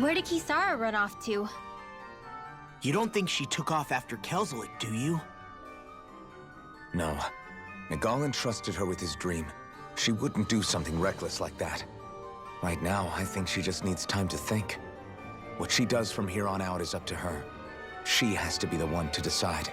Where did Kisara run off to? You don't think she took off after Kelzelik, do you? No. Nagalan trusted her with his dream. She wouldn't do something reckless like that. Right now, I think she just needs time to think. What she does from here on out is up to her. She has to be the one to decide.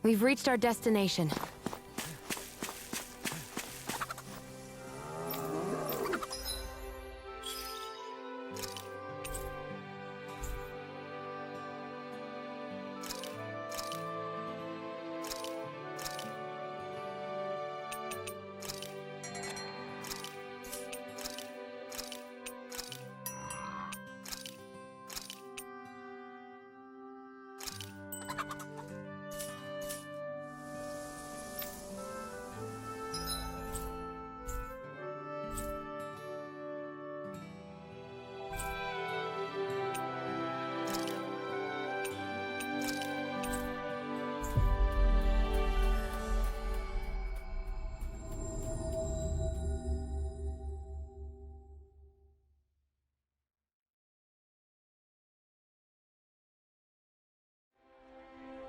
We've reached our destination.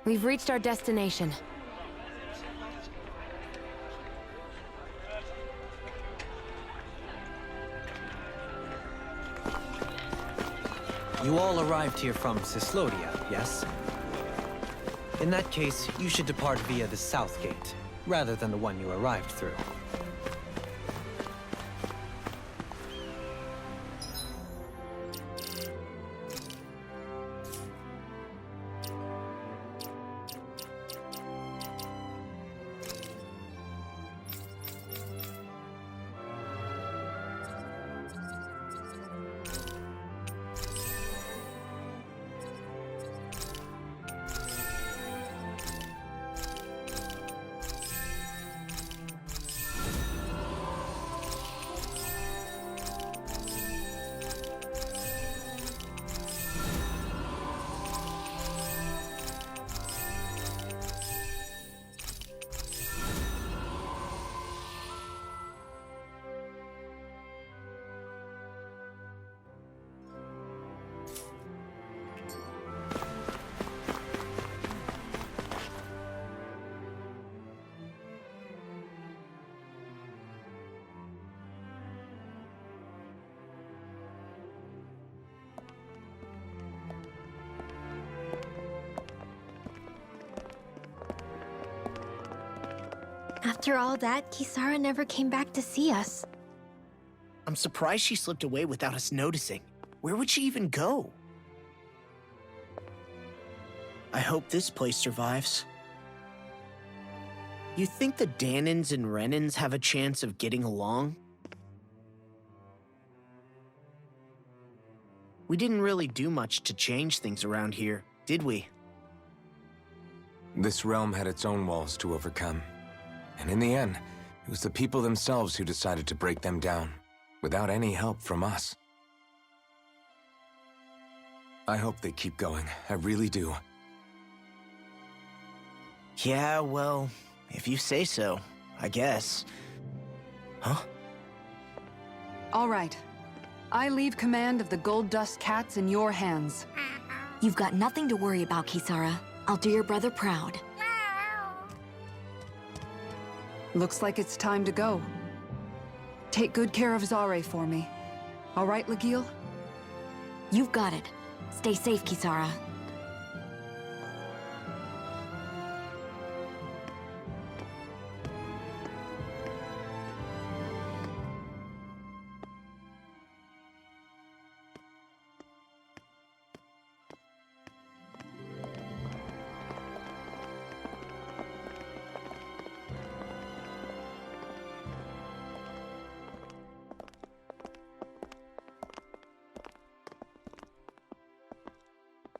We've reached our destination. You all arrived here from Cislodia, yes? In that case, you should depart via the south gate, rather than the one you arrived through. After all that, Kisara never came back to see us. I'm surprised she slipped away without us noticing. Where would she even go? I hope this place survives. You think the Danins and Renins have a chance of getting along? We didn't really do much to change things around here, did we? This realm had its own walls to overcome. And in the end, it was the people themselves who decided to break them down, without any help from us. I hope they keep going. I really do. Yeah, well, if you say so, I guess. Huh? All right. I leave command of the Gold Dust Cats in your hands. You've got nothing to worry about, Kisara. I'll do your brother proud. Looks like it's time to go. Take good care of Zare for me. All right, Legil? You've got it. Stay safe, Kisara.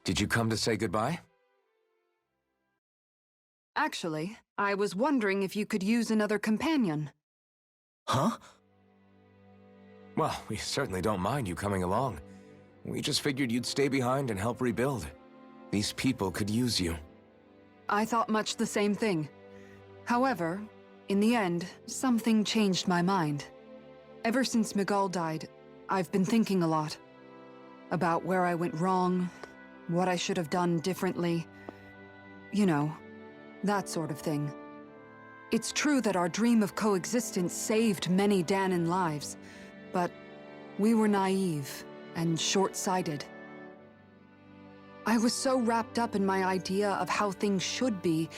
Did you come to say goodbye? Actually, I was wondering if you could use another companion. Huh? Well, we certainly don't mind you coming along. We just figured you'd stay behind and help rebuild. These people could use you. I thought much the same thing. However, in the end, something changed my mind. Ever since Miguel died, I've been thinking a lot. About where I went wrong, what I should have done differently. You know, that sort of thing. It's true that our dream of coexistence saved many Danan lives, but we were naive and short-sighted. I was so wrapped up in my idea of how things should be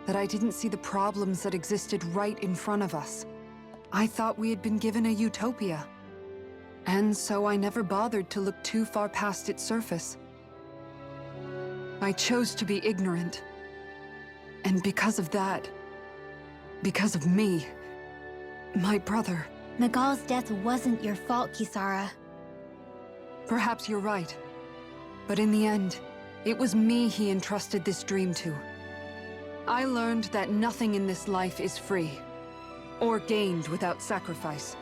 that I didn't see the problems that existed right in front of us. I thought we had been given a utopia. And so I never bothered to look too far past its surface. I chose to be ignorant. And because of that, because of me, my brother... Miguel's death wasn't your fault, Kisara. Perhaps you're right. But in the end, it was me he entrusted this dream to. I learned that nothing in this life is free, or gained without sacrifice.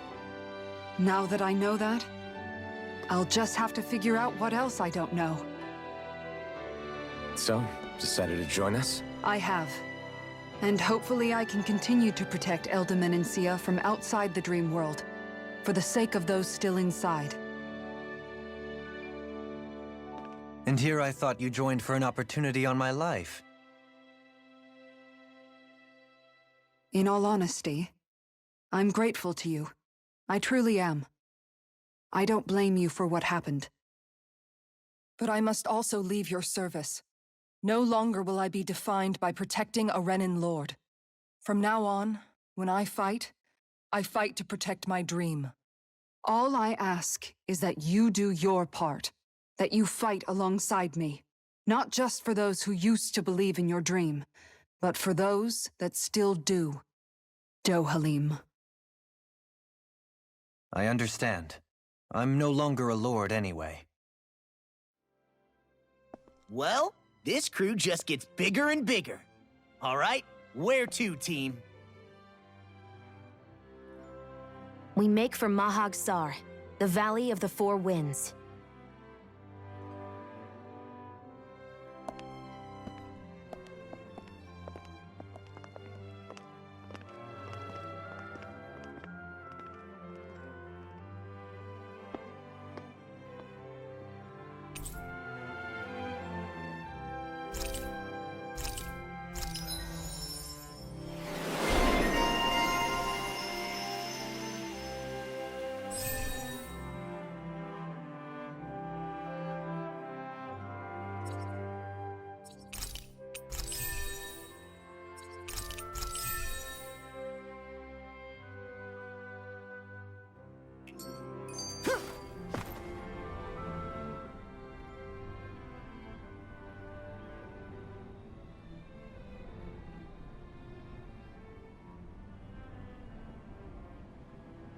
Now that I know that, I'll just have to figure out what else I don't know. So, decided to join us? I have. And hopefully I can continue to protect Elda Menancia from outside the dream world, for the sake of those still inside. And here I thought you joined for an opportunity on my life. In all honesty, I'm grateful to you. I truly am. I don't blame you for what happened. But I must also leave your service. No longer will I be defined by protecting a Renan Lord. From now on, when I fight to protect my dream. All I ask is that you do your part, that you fight alongside me, not just for those who used to believe in your dream, but for those that still do. Dohalim. I understand. I'm no longer a lord anyway. Well, this crew just gets bigger and bigger. All right, where to, team? We make for Mahag Sar, the Valley of the Four Winds.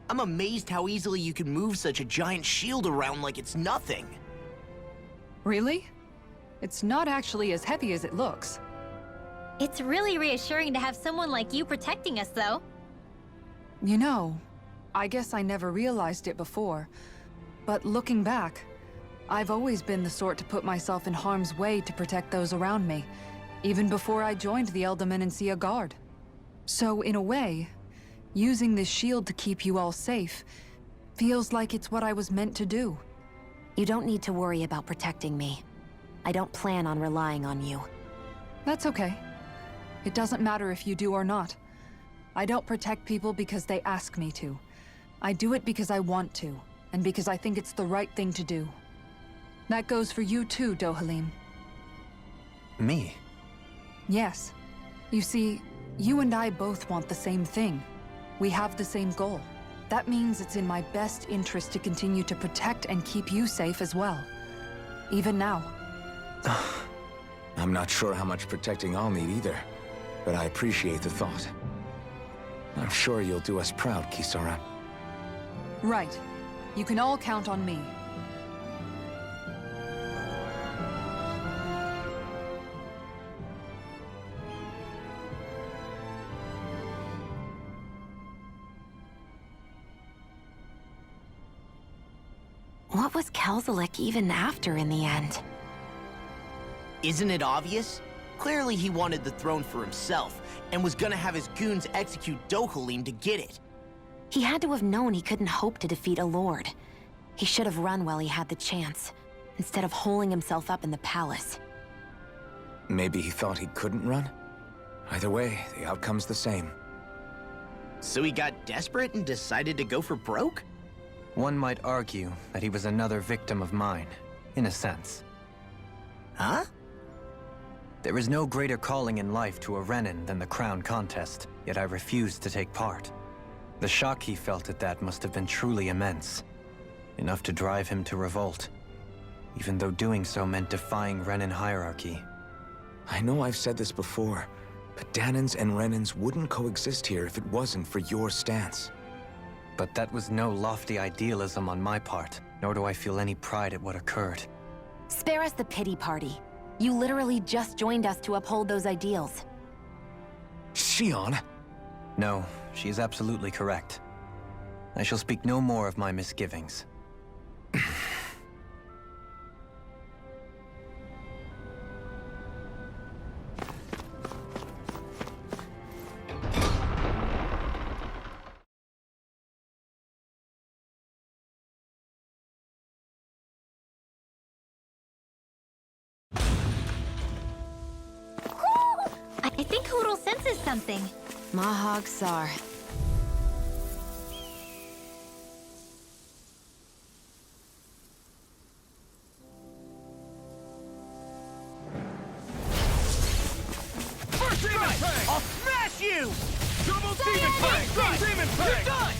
I'm amazed how easily you can move such a giant shield around like it's nothing. Really? It's not actually as heavy as it looks. It's really reassuring to have someone like you protecting us, though. You know, I guess I never realized it before, but looking back, I've always been the sort to put myself in harm's way to protect those around me, even before I joined the Elder Menancia Guard. So, in a way, using this shield to keep you all safe feels like it's what I was meant to do. You don't need to worry about protecting me. I don't plan on relying on you. That's okay. It doesn't matter if you do or not. I don't protect people because they ask me to. I do it because I want to, and because I think it's the right thing to do. That goes for you too, Dohalim. Me? Yes. You see, you and I both want the same thing. We have the same goal. That means it's in my best interest to continue to protect and keep you safe as well. Even now. I'm not sure how much protecting I'll need either, but I appreciate the thought. I'm sure you'll do us proud, Kisara. Right. You can all count on me. What was Kelzalik even after in the end? Isn't it obvious? Clearly he wanted the throne for himself, and was gonna have his goons execute Dohalim to get it. He had to have known he couldn't hope to defeat a lord. He should have run while he had the chance, instead of holding himself up in the palace. Maybe he thought he couldn't run? Either way, the outcome's the same. So he got desperate and decided to go for broke? One might argue that he was another victim of mine, in a sense. Huh? There is no greater calling in life to a Renin than the crown contest, yet I refused to take part. The shock he felt at that must have been truly immense. Enough to drive him to revolt, even though doing so meant defying Renin hierarchy. I know I've said this before, but Danans and Renins wouldn't coexist here if it wasn't for your stance. But that was no lofty idealism on my part, nor do I feel any pride at what occurred. Spare us the pity party. You literally just joined us to uphold those ideals. Shion! No, she is absolutely correct. I shall speak no more of my misgivings. I think Hoodle senses something. Mahag Sar. I'll smash you! Double demon tank! Demon tank! You're done!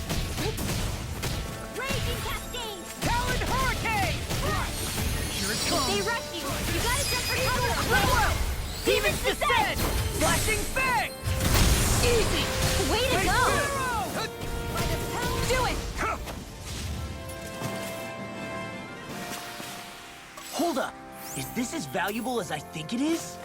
Raging Cascade! Talon Hurricane! Here it comes! They rush you! You gotta jump for cover! Level up! Demon's Descent! Flashing Fang! Easy! Way to go! Do it! Hold up! Is this as valuable as I think it is?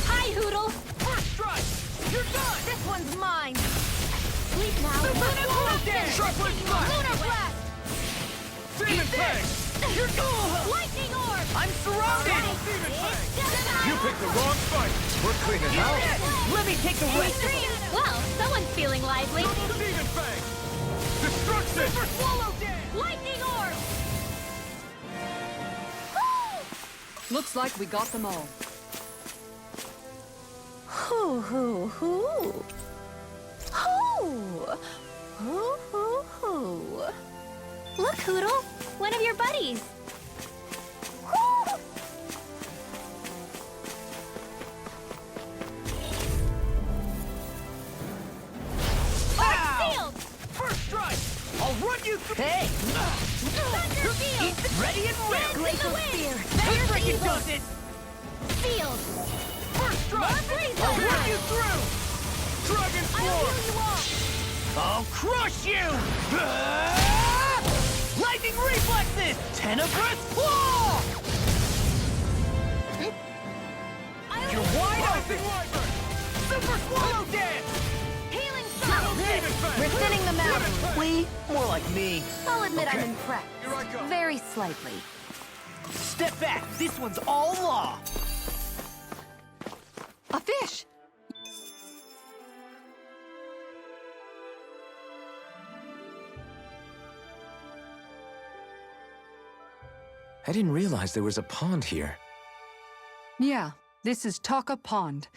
Hi, Hoodle! First strike! You're done! This one's mine! Sleep now! Lunar Blast! Sharply Lunar Blast! Demon tank! You're gone! Lightning Orb! I'm surrounded! You picked the wrong fight! We're cleaning house! Let me take the rest of them! Well, someone's feeling lively. Demon fang! Destruction! Super Swallow Dance! Lightning Orb! Looks like we got them all. Hoo hoo hoo. Hoo. Hoo hoo hoo. Look, Hoodle! One of your buddies! Shield! First strike! I'll run you through... Hey! Thunder Field! Ready and ready! Glacial Spear! That freaking does it! Field! First strike! More freeze I'll run time. you through! Dragon I'll Floor! heal you all! I'll crush you! Ah! Lightning reflexes! Tenebrous claw! You're wide open! Super swallow dance! Healing spell! We're thinning them out. We? More like me. I'll admit Okay. I'm impressed. Here I go. Very slightly. Step back. This one's all law. A fish! I didn't realize there was a pond here. Yeah, this is Taka Pond.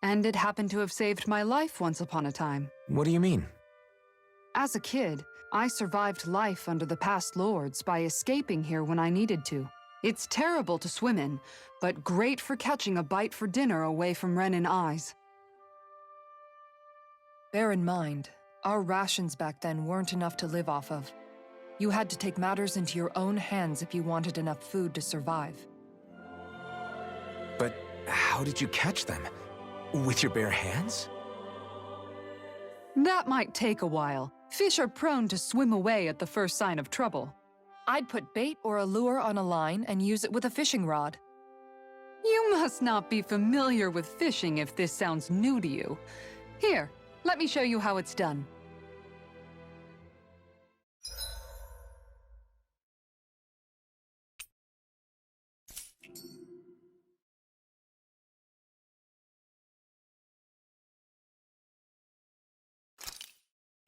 And it happened to have saved my life once upon a time. What do you mean? As a kid, I survived life under the past lords by escaping here when I needed to. It's terrible to swim in, but great for catching a bite for dinner away from Renin eyes. Bear in mind, our rations back then weren't enough to live off of. You had to take matters into your own hands if you wanted enough food to survive. But how did you catch them? With your bare hands? That might take a while. Fish are prone to swim away at the first sign of trouble. I'd put bait or a lure on a line and use it with a fishing rod. You must not be familiar with fishing if this sounds new to you. Here, let me show you how it's done.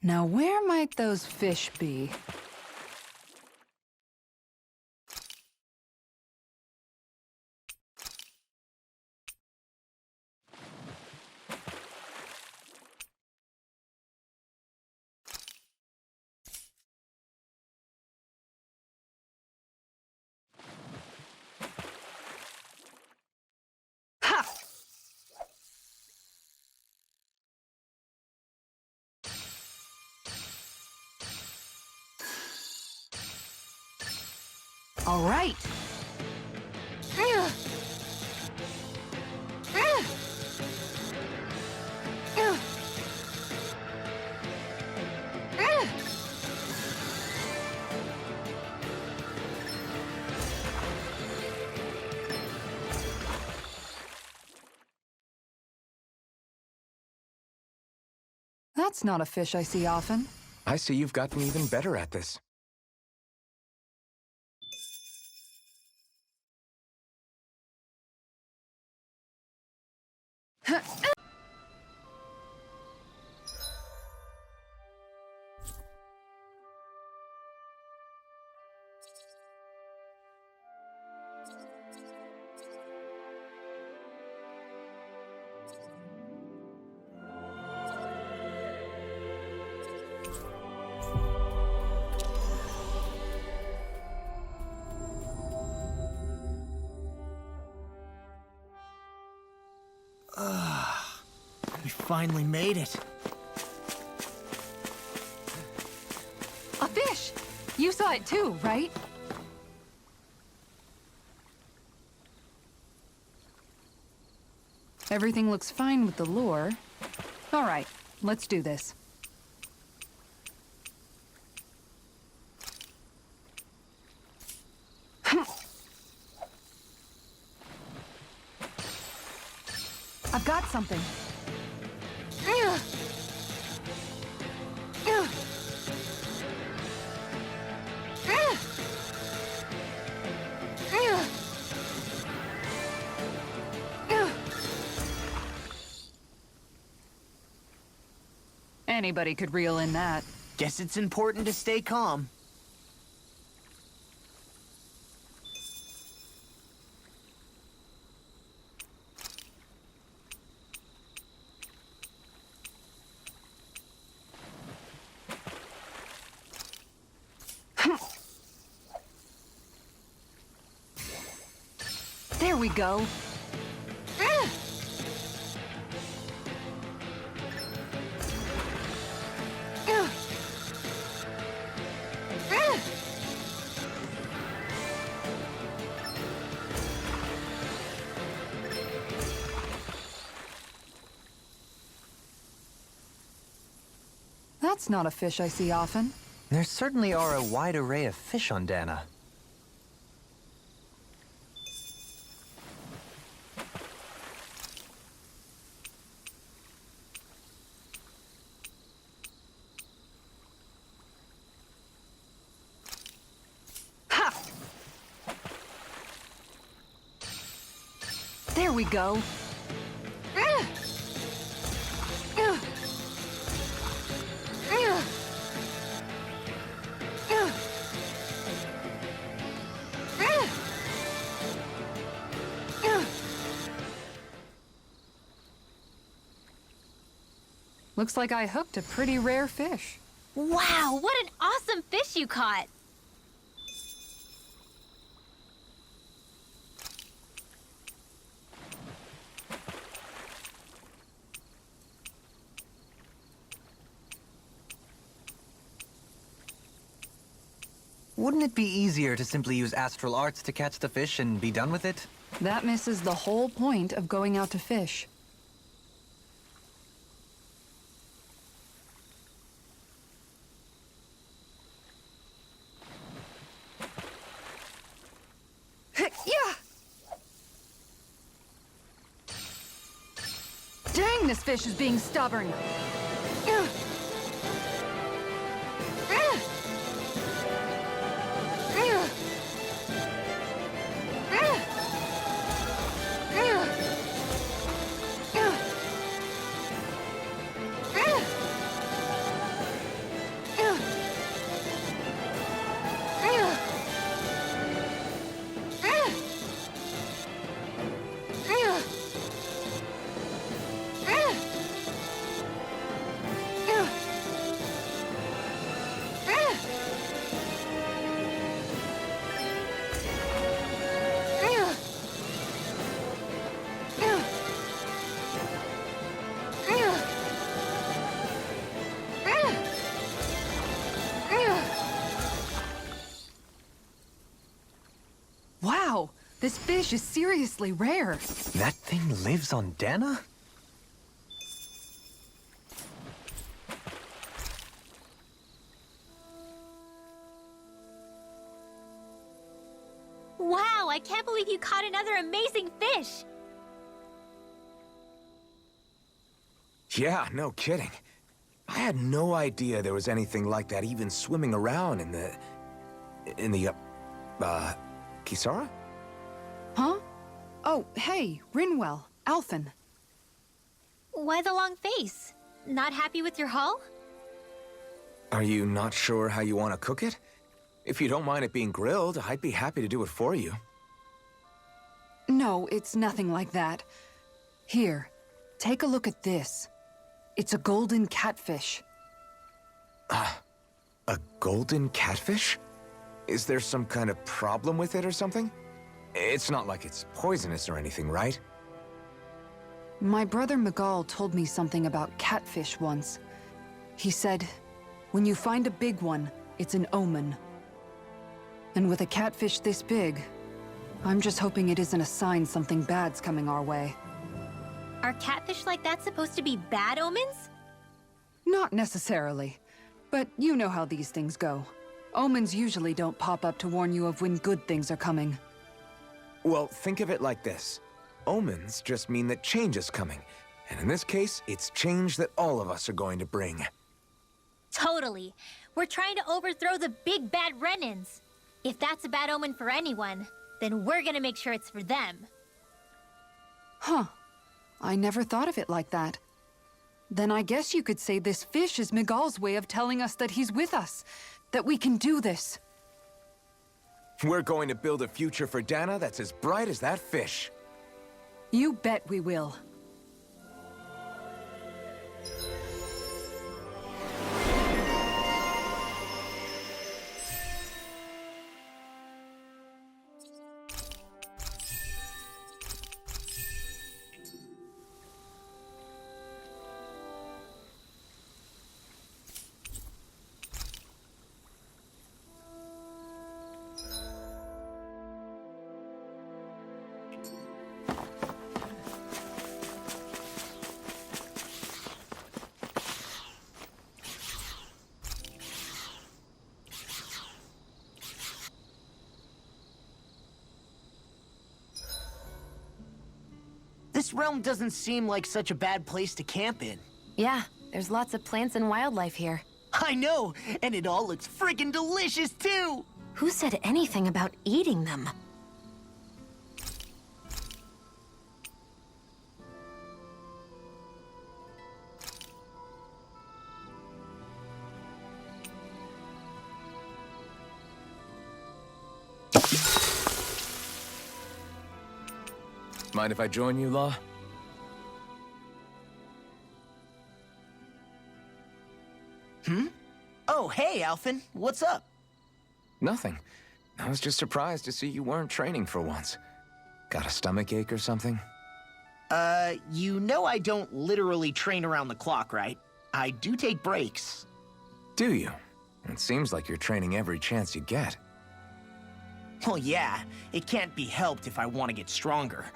Now, where might those fish be? Ha! All right. That's not a fish I see often. I see you've gotten even better at this. We finally made it. A fish! You saw it too, right? Everything looks fine with the lure. All right, let's do this. I've got something. Anybody could reel in that. Guess it's important to stay calm. There we go. That's not a fish I see often. There certainly are a wide array of fish on Dana. Ha! There we go. Looks like I hooked a pretty rare fish. Wow, what an awesome fish you caught! Wouldn't it be easier to simply use astral arts to catch the fish and be done with it? That misses the whole point of going out to fish. Yeah! Dang, this fish is being stubborn! Wow, this fish is seriously rare. That thing lives on Dana? Wow, I can't believe you caught another amazing fish! Yeah, no kidding. I had no idea there was anything like that even swimming around in the... Kisara? Huh? Oh, hey, Rinwell, Alphen. Why the long face? Not happy with your haul? Are you not sure how you want to cook it? If you don't mind it being grilled, I'd be happy to do it for you. No, it's nothing like that. Here, take a look at this. It's a golden catfish. A golden catfish? Is there some kind of problem with it or something? It's not like it's poisonous or anything, right? My brother Miguel told me something about catfish once. He said, when you find a big one, it's an omen. And with a catfish this big, I'm just hoping it isn't a sign something bad's coming our way. Are catfish like that supposed to be bad omens? Not necessarily, but you know how these things go. Omens usually don't pop up to warn you of when good things are coming. Well, think of it like this. Omens just mean that change is coming. And in this case, it's change that all of us are going to bring. Totally. We're trying to overthrow the big bad Renans. If that's a bad omen for anyone, then we're gonna make sure it's for them. Huh. I never thought of it like that. Then I guess you could say this fish is Miguel's way of telling us that he's with us. That we can do this. We're going to build a future for Dana that's as bright as that fish. You bet we will. This realm doesn't seem like such a bad place to camp in. Yeah, there's lots of plants and wildlife here. I know, and it all looks friggin' delicious too! Who said anything about eating them? Mind if I join you, Law? Oh, hey, Alphen. What's up? Nothing. I was just surprised to see you weren't training for once. Got a stomach ache or something? You know I don't literally train around the clock, right? I do take breaks. Do you? It seems like you're training every chance you get. Well, yeah, it can't be helped if I want to get stronger.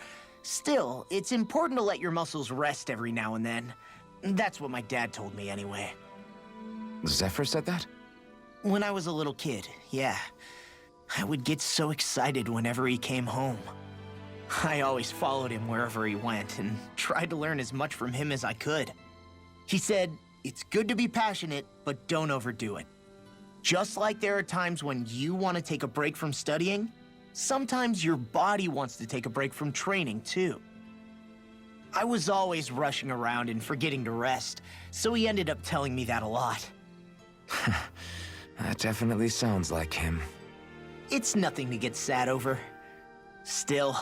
Still, it's important to let your muscles rest every now and then. That's what my dad told me anyway. Zephyr said that? When I was a little kid, yeah. I would get so excited whenever he came home. I always followed him wherever he went and tried to learn as much from him as I could. He said, it's good to be passionate, but don't overdo it. Just like there are times when you want to take a break from studying, sometimes your body wants to take a break from training too. I was always rushing around and forgetting to rest, so he ended up telling me that a lot. That definitely sounds like him. It's nothing to get sad over. Still,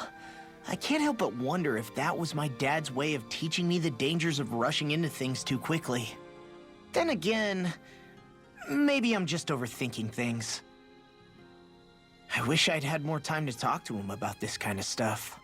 I can't help but wonder if that was my dad's way of teaching me the dangers of rushing into things too quickly. Then again, maybe I'm just overthinking things. I wish I'd had more time to talk to him about this kind of stuff.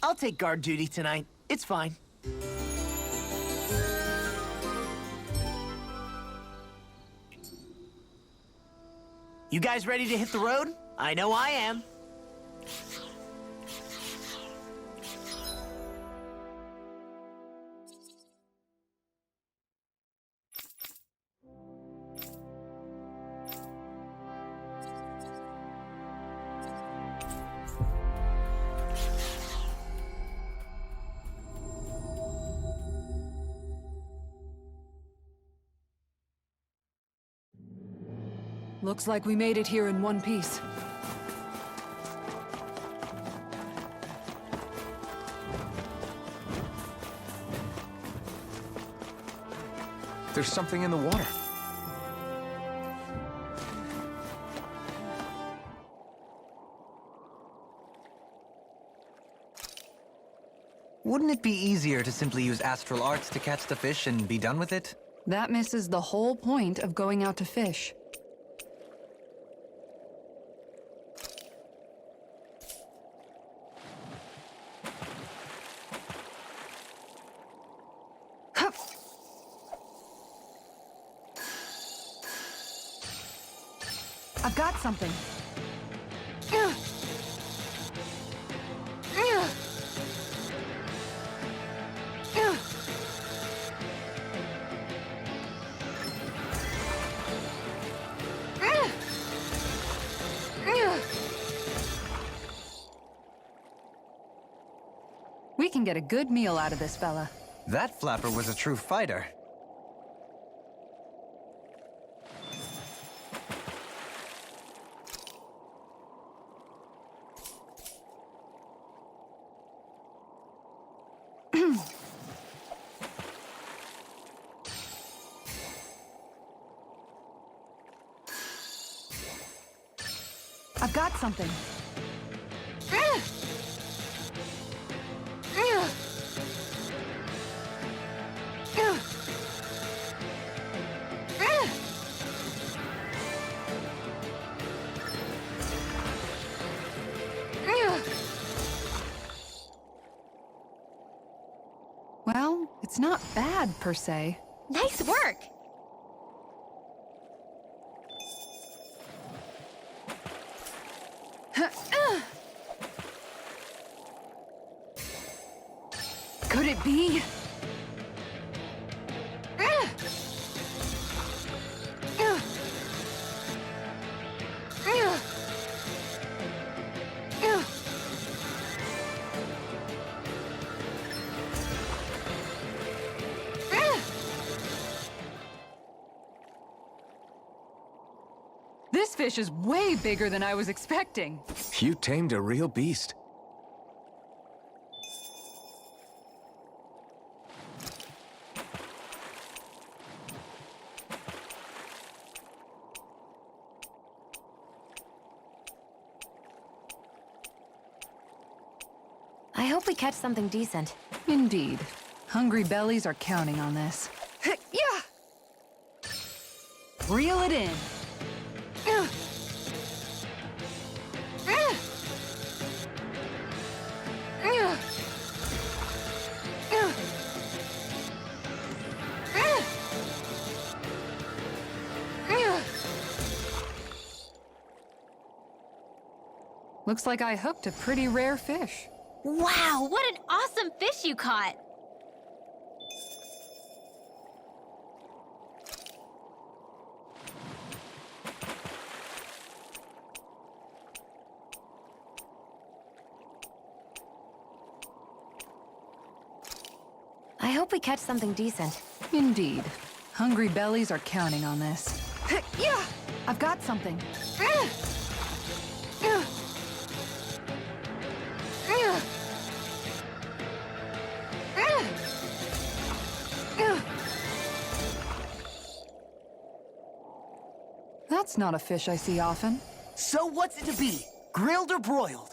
I'll take guard duty tonight. It's fine. You guys ready to hit the road? I know I am. Looks like we made it here in one piece. There's something in the water. Wouldn't it be easier to simply use astral arts to catch the fish and be done with it? That misses the whole point of going out to fish. I've got something. We can get a good meal out of this fella. That flapper was a true fighter. I've got something. Well, it's not bad, per se. Nice work! Could it be? This fish is way bigger than I was expecting. You tamed a real beast. I hope we catch something decent. Indeed. Hungry bellies are counting on this. Yeah! Reel it in. Looks like I hooked a pretty rare fish. Wow, what an awesome fish you caught! I hope we catch something decent. Indeed. Hungry bellies are counting on this. Yeah! I've got something. That's not a fish I see often. So what's it to be? Grilled or broiled?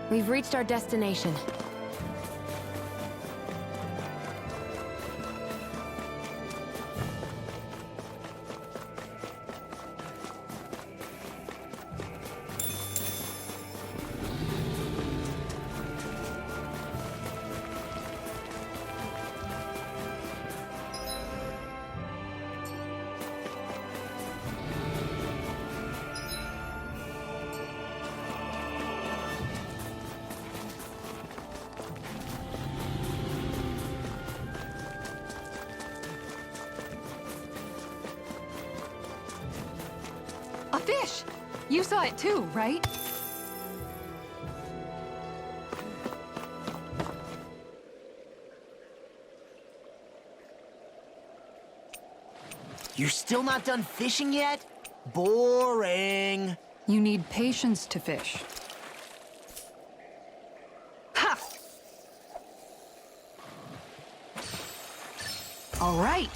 We've reached our destination. A fish! You saw it too, right? You're still not done fishing yet? Boring. You need patience to fish. Ha! All right.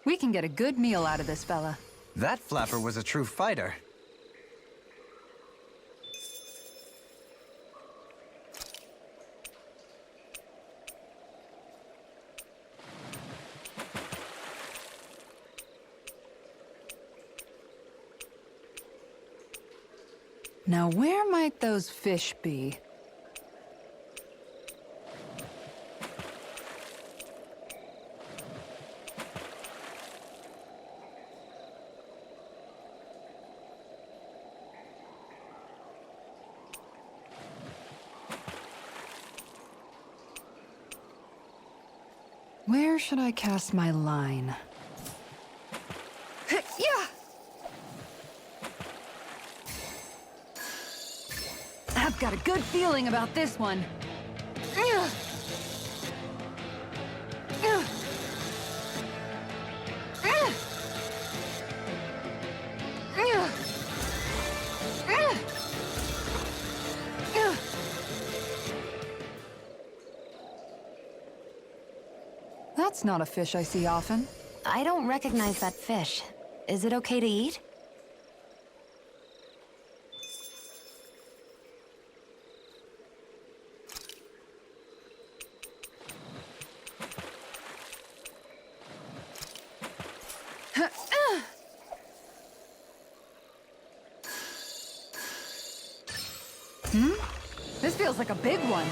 We can get a good meal out of this fella. That flapper was a true fighter. Now, where might those fish be? Where should I cast my line? Yeah! I've got a good feeling about this one. That's not a fish I see often. I don't recognize that fish. Is it okay to eat? This feels like a big one.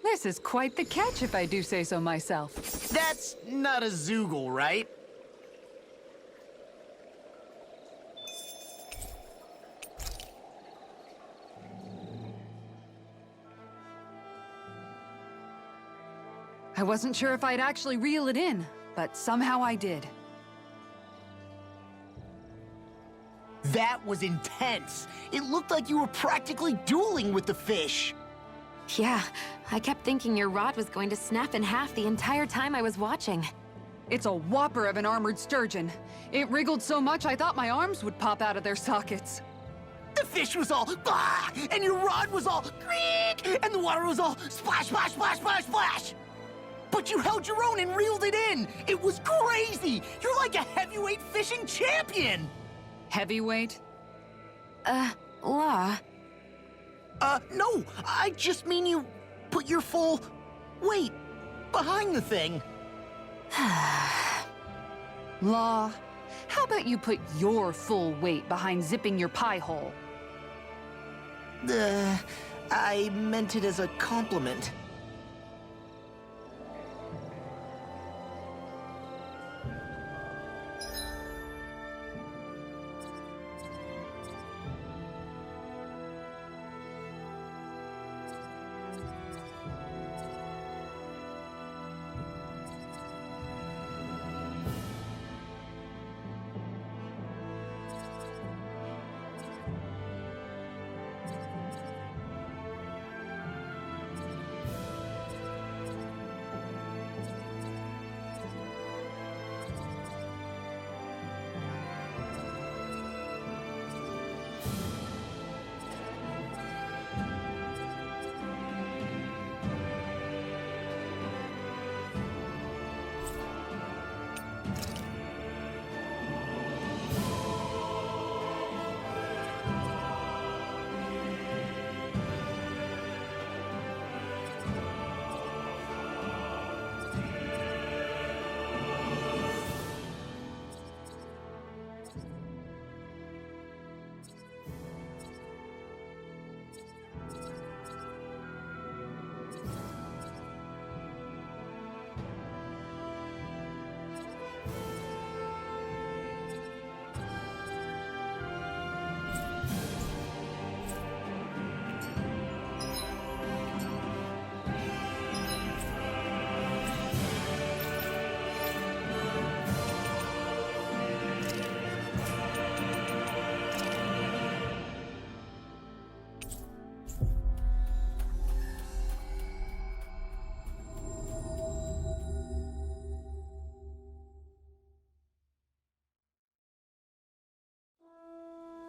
This is quite the catch, if I do say so myself. That's not a zoogle, right? I wasn't sure if I'd actually reel it in, but somehow I did. That was intense. It looked like you were practically dueling with the fish. Yeah, I kept thinking your rod was going to snap in half the entire time I was watching. It's a whopper of an armored sturgeon. It wriggled so much I thought my arms would pop out of their sockets. The fish was all bah, and your rod was all creak, and the water was all splash, splash, splash, splash, splash. But you held your own and reeled it in. It was crazy. You're like a heavyweight fishing champion. Heavyweight? Law. No, I just mean you put your full weight behind the thing. Law, how about you put your full weight behind zipping your pie hole? I meant it as a compliment.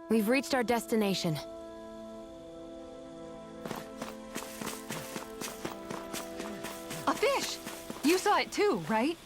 We've reached our destination. A fish! You saw it too, right?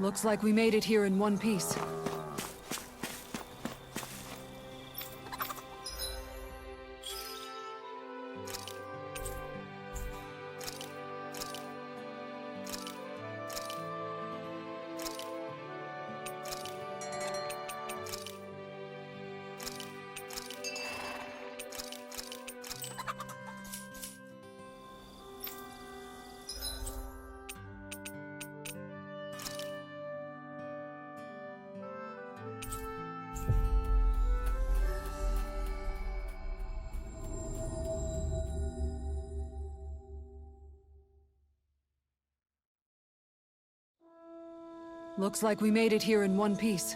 Looks like we made it here in one piece. Looks like we made it here in one piece.